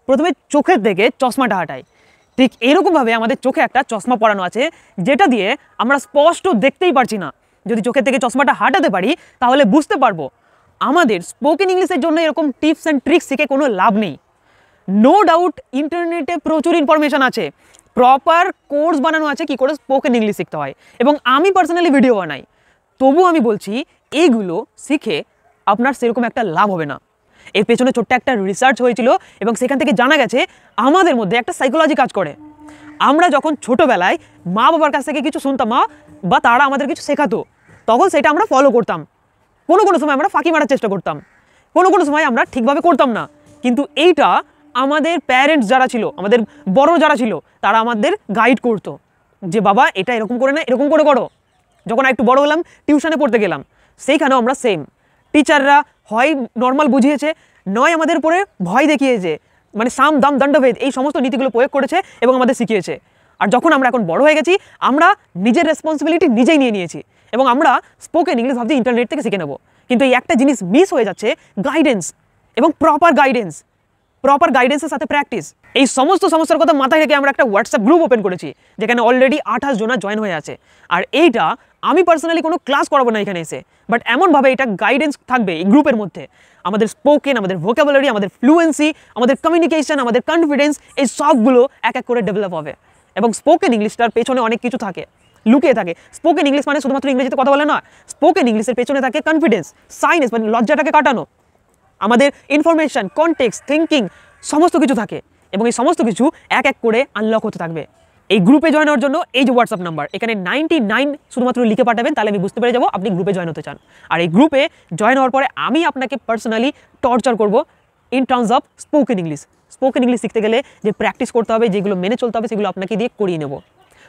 প্রথমে চোখের থেকে চশমাটা হাঁটাই। ঠিক এরকমভাবে আমাদের চোখে একটা চশমা পরানো আছে, যেটা দিয়ে আমরা স্পষ্ট দেখতেই পারছি না। যদি চোখের থেকে চশমাটা হাঁটাতে পারি তাহলে বুঝতে পারবো। আমাদের স্পোকেন ইংলিশের জন্য এরকম টিপস অ্যান্ড ট্রিক্স শিখে কোনো লাভ নেই। নো ডাউট ইন্টারনেটে প্রচুর ইনফরমেশান আছে, প্রপার কোর্স বানানো আছে কী করে স্পোকেন ইংলিশ শিখতে হয়, এবং আমি পার্সোনালি ভিডিও বানাই। তবু আমি বলছি এইগুলো শিখে আপনার সেরকম একটা লাভ হবে না। এর পেছনে ছোট্ট একটা রিসার্চ হয়েছিল এবং সেখান থেকে জানা গেছে আমাদের মধ্যে একটা সাইকোলজি কাজ করে। আমরা যখন ছোটোবেলায় মা বাবার কাছ থেকে কিছু শুনতাম বা তারা আমাদের কিছু শেখাতো, তখন সেটা আমরা ফলো করতাম। কোনো কোনো সময় আমরা ফাঁকি মারার চেষ্টা করতাম, কোনো কোনো সময় আমরা ঠিকভাবে করতাম না। কিন্তু এইটা আমাদের প্যারেন্টস যারা ছিল, আমাদের বড় যারা ছিল, তারা আমাদের গাইড করতো যে বাবা এটা এরকম করে না, এরকম করে করো। যখন একটু বড় হলাম, টিউশনে পড়তে গেলাম, সেইখানেও আমরা সেম। টিচাররা হয় নর্মাল বুঝিয়েছে, নয় আমাদের উপরে ভয় দেখিয়েছে, মানে সাম দাম দণ্ডভেদ এই সমস্ত নীতিগুলো প্রয়োগ করেছে এবং আমাদের শিখিয়েছে। আর যখন আমরা এখন বড় হয়ে গেছি, আমরা নিজের রেসপন্সিবিলিটি নিজেই নিয়ে নিয়েছি এবং আমরা স্পোকেন ইংলিশ ভাবছি ইন্টারনেট থেকে শিখে নেব। কিন্তু এই একটা জিনিস মিস হয়ে যাচ্ছে, গাইডেন্স এবং প্রপার গাইডেন্সের সাথে প্র্যাকটিস। এই সমস্ত সমস্যার কথা মাথায় রেখে আমরা একটা হোয়াটসঅ্যাপ গ্রুপ ওপেন করেছি, যেখানে অলরেডি 28 জন জয়েন হয়ে আছে। আর এইটা আমি পার্সোনালি কোনো ক্লাস করাবো না এখানে এসে, বাট এমনভাবে এটা গাইডেন্স থাকবে এই গ্রুপের মধ্যে। আমাদের স্পোকেন, আমাদের ভোকাবুলারি, আমাদের ফ্লুয়েন্সি, আমাদের কমিউনিকেশন, আমাদের কনফিডেন্স, এই সবগুলো এক এক করে ডেভেলপ হবে। এবং স্পোকেন ইংলিশটার পেছনে অনেক কিছু থাকে, লুকিয়ে থাকে। স্পোকেন ইংলিশ মানে শুধুমাত্র ইংরেজিতে কথা বলে না, স্পোকেন ইংলিশের পেছনে থাকে কনফিডেন্স, সাইনেস মানে লজ্জাটাকে কাটানো, আমাদের ইনফরমেশন, কনটেক্সট, থিঙ্কিং সমস্ত কিছু থাকে এবং এই সমস্ত কিছু এক এক করে আনলক হতে থাকবে। এই গ্রুপে জয়েন হওয়ার জন্য এই যে হোয়াটসঅ্যাপ নাম্বার, এখানে 99 শুধুমাত্র লিখে পাঠাবেন, তাহলে আমি বুঝতে পেরে যাবো আপনি গ্রুপে জয়েন হতে চান। আর এই গ্রুপে জয়েন হওয়ার পরে আমি আপনাকে পার্সোনালি টর্চার করব in terms of spoken English. Spoken English শিখতে গেলে যে প্র্যাকটিস করতে হবে, যেগুলো মেনে চলতে হবে, সেগুলো আপনাকে দিয়ে করিয়ে নেব।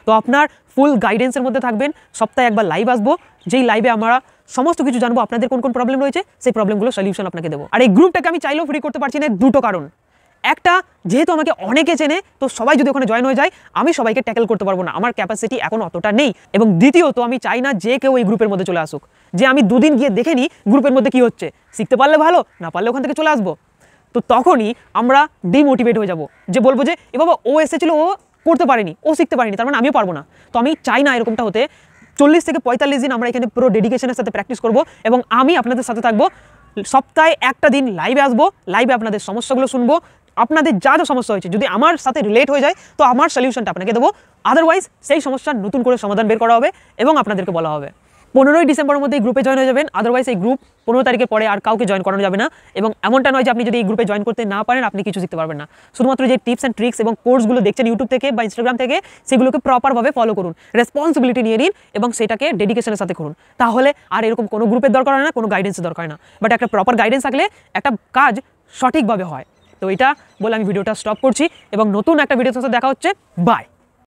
তো আপনার ফুল গাইডেন্সের মধ্যে থাকবেন। সপ্তাহে একবার লাইভ আসবো, যেই লাইভে আমরা সমস্ত কিছু জানবো, আপনাদের কোন কোন প্রবলেম রয়েছে সেই প্রবলেমগুলো সলিউশন আপনাকে দেবো। আর এই গ্রুপটাকে আমি চাইলেও ফ্রি করতে পারছি না, দুটো কারণ। একটা, যেহেতু আমাকে অনেকে চেনে, তো সবাই যদি ওখানে জয়েন হয়ে যায়, আমি সবাইকে ট্যাকেল করতে পারবো না, আমার ক্যাপাসিটি এখন অতটা নেই। এবং দ্বিতীয়ত, আমি চাই না যে কেউ এই গ্রুপের মধ্যে চলে আসুক, যে আমি দুদিন গিয়ে দেখে নিই গ্রুপের মধ্যে কী হচ্ছে, শিখতে পারলে ভালো, না পারলে ওখান থেকে চলে আসবো। তো তখনই আমরা ডিমোটিভেট হয়ে যাব, যে বলবো যে এ বাবা ও এসেছিলো, ও করতে পারেনি, ও শিখতে পারেনি, তার মানে আমিও পারবো না। তো আমি চাই না এরকমটা হতে। 40 থেকে 45 দিন আমরা এখানে পুরো ডেডিকেশনের সাথে প্র্যাকটিস করব এবং আমি আপনাদের সাথে থাকবো। সপ্তাহে একটা দিন লাইভে আসবো, লাইভে আপনাদের সমস্যাগুলো শুনবো, আপনাদের যা যা সমস্যা হয়েছে যদি আমার সাথে রিলেট হয়ে যায় তো আমার সলিউশনটা আপনাকে দেবো। আদারওয়াইজ সেই সমস্যার নতুন করে সমাধান বের করা হবে এবং আপনাদেরকে বলা হবে। 15ই ডিসেম্বরের মধ্যে এই গ্রুপে জয়েন হয়ে যাবেন। আদারওয়াইজ এই গ্রুপ 15 তারিখের পরে আর কাউকে জয়েন করানো যাবে না। এবং এমনটা নয় যে আপনি যদি এই গ্রুপে জয়েন করতে না পারেন আপনি কিছু শিখতে পারবেন না। শুধুমাত্র যে টিপস অ্যান্ড ট্রিক্স এবং কোর্সগুলো দেখছেন ইউটিউব থেকে বা ইনস্টাগ্রাম থেকে, সেগুলোকে প্রপারভাবে ফলো করুন, রেসপন্সিবিলিটি নিয়ে নিন এবং সেটাকে ডেডিকেশনের সাথে করুন। তাহলে আর এরকম কোনো গ্রুপের দরকার হয় না, কোনো গাইডেন্সের দরকার হয় না। বাট একটা প্রপার গাইডেন্স থাকলে একটা কাজ সঠিকভাবে হয়। তো এটা বলে আমি ভিডিওটা স্টপ করছি এবং নতুন একটা ভিডিওর সাথে দেখা হচ্ছে। বাই।